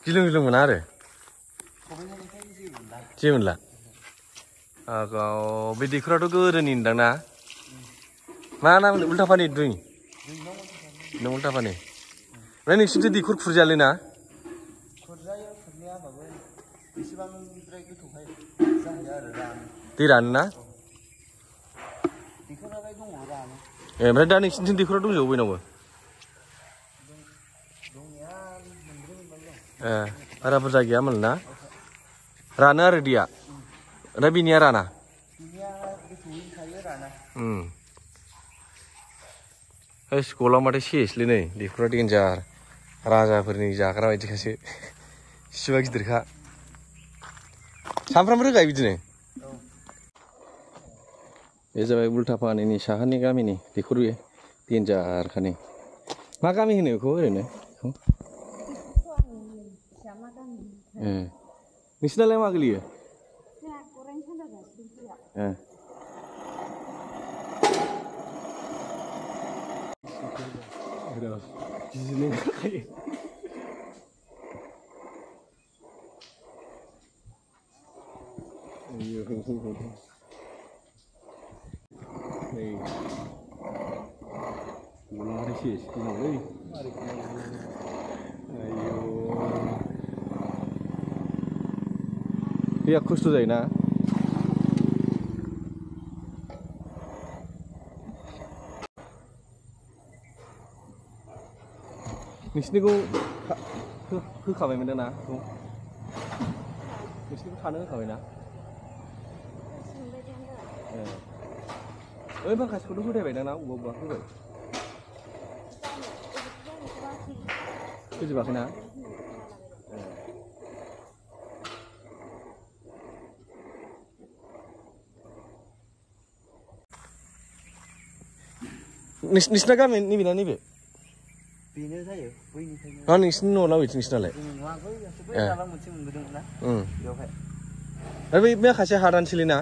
गिलुं गिलुं मोना आरो जेबो मोनला बे दैखराथ' गोदोनि होनदां ना मा नाम उल्थापानि दुइ नों उल्थापानि ओमफ्राय नोंसिनिथिं दैखर खुरजायालै ना खुरजायो खुरनाया होमबाबो एसेबांद्राय गोथौहाय जाहैया आरो रानो दै रानो ना दैखरालाय दङ रानो ओमफ्राय दा नोंसिनिथिं दैखरा दंजोबो बयनावबो दंनाया मोनब्रै मोनबाल दं बारा बुरजा गैया होमबालाय ना रानो आरो दैया ओमफ्राय बिनिया राना बिनिया गोथौयै थायो राना स्कुलाव माथो सेसलै नै दैखरा देन्जार राजाफोरनि जाग्रा बायदिखासो इसिबा गिदिरखा सामफ्रामबो रोगायो बिदिनो बे जाबाय उल्थापानिनि साहानि गामिनि दैखर बेयो देन्जारखानि मा गामि होनो बेखौ ओरैनो नोंसिनालाय मा गोलैयो गिनो ओंखारखायो दैया खस्थ' जायोना नोंसिनिखौ होखाबायमोन ना नोंसिनिखौ थानो होखाबायना ओइ माखासेखौथ' फोथायबायदां ना अबेबा होबाय फोजोबाखैना नोंसिना गामि नैबेना नैबे बेनो जायो बैनिफ्रायनो मा नोंसिनि न'ना बेथ नोंसिनालाय बै दालां मोनसे मोनबोदोंमोन ना बेवहाय आरो बै माखासे हादानसोलै ना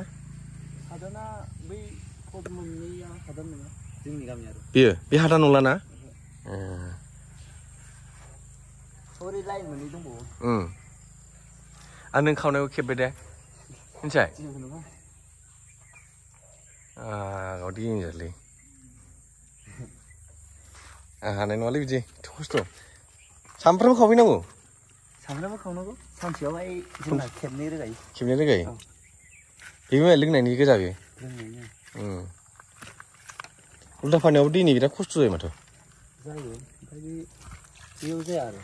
हादाना बै फद मोननैया हादान नङा जोंनि गामि आरो बेयो बे हादान नंला ना हरै लाइन मोननै दंबावो आरो नों खावनायखौ खेबबाय दे मिथिबाय जेबो नङा देन्जारलै आं हानाय नङालै बिदि खस्थ' सामफ्रामबो खावफैनांगौ सामफ्रामबो खावनांगौ सानसेयावहाय जोंना खेबनै रोगायो बेबो लोंनायनि गोजा बेयो उल्थापानियावबो दैनि बिराद खस्थ' जायो माथो जायो ओमफ्राय बेयाव जाया आरो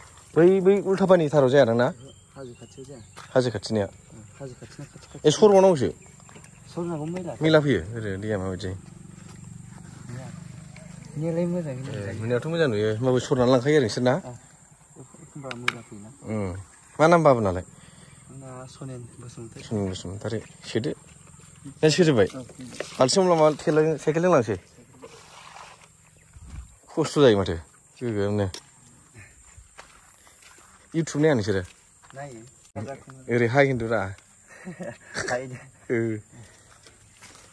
बै उल्थापानि थाराव जायादां ना हाजो खाथियाव जाया हाजो खाथिनिया हाजो खाथिना खाथि सरबावनांगौसो सरनांगौ मेला फैयो ओरै दैया माबायदि मेलाय मोजां मोनायावथ' मोजां नुयो होमबाबो सरनानै लांखायो आरो नोंसोर ना एखमबा मैला फैयोना मा नाम बाबुनालाय आंना सनेन बसुमतारी सनेन बसुमतारी सोदो ना सोजोब्बाय बाल्थिं माबा साइकेलजों लांसै खस्थ' जायो माथो गोगोमनो इउटुब नाया नोंसोरो नायो ओरै हाय खिन्थुरा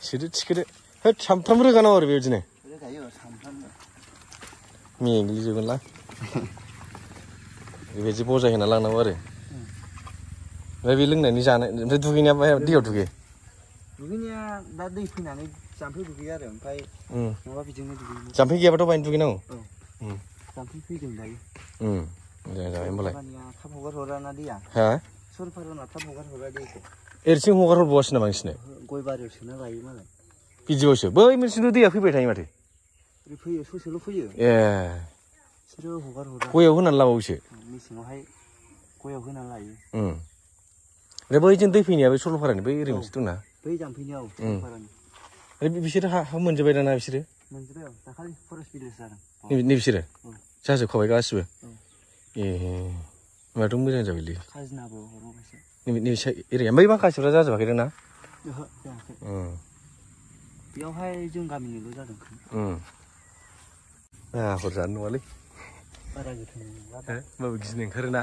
सोदो थिखोदो होद सामफ्रामबो रोगानांगौ आरो बेबायदिनो रोगायो सामफ्रामबो मेंग्लिजोबगोनलां बेबायदि बजाय होना लांनांगौ आरो ओमफ्राय बे लोंनायनि जानाय ओमफ्राय दुगैनाया दैयाव दुगैयो दुगैनाया दा दै फैनानै जाम्फै दुगैयो आरो ओमफ्राय नङाबा बिदिनो दुगैयो जाम्फै गैयाबाथ' बायनो दुगैनांगौ जाम्फै फैदों दायो जाबाय होनबालाय थाब हगार हरा ना दैया हा सरखारना थाब हगार हरा दैखौ एरसिं हगार हरबावासै नामा नोंसिनो गय बारियाव सोना लायो मालाय बिदियावसो बै मोनसेल' दैया फैबाय थायो माथो फैयो ससेल' फैयो बिसोरो हगार हरा गयाव होनानै लाबावोसो मेसेङावहाय गयाव होनानै लायो ओमफ्राय बैजों दै फैनाया बे सरलपारानि बै ओरै मोनसे दंना बै जाम्फैनियाव सरलपारानि बिसोरो हा मोनजोब्बाय दाना बिसोरो मोनजोब्बाय दाखालि फरेस्ट भिलेज जादों नै बिसोरो जाजोबखाबाय गासिबो होनबाथ' मोजां जाबायलै खाजोनाबो हरबावबायसो नैबे एरिया बै माखासेफ्रा जाजोबाखै ना जायाखै बेयावहाय जों गामिनिल' जादों हर जानो नङालै बारा गोथौ नंला होमबाबो गिनो ओंखारोना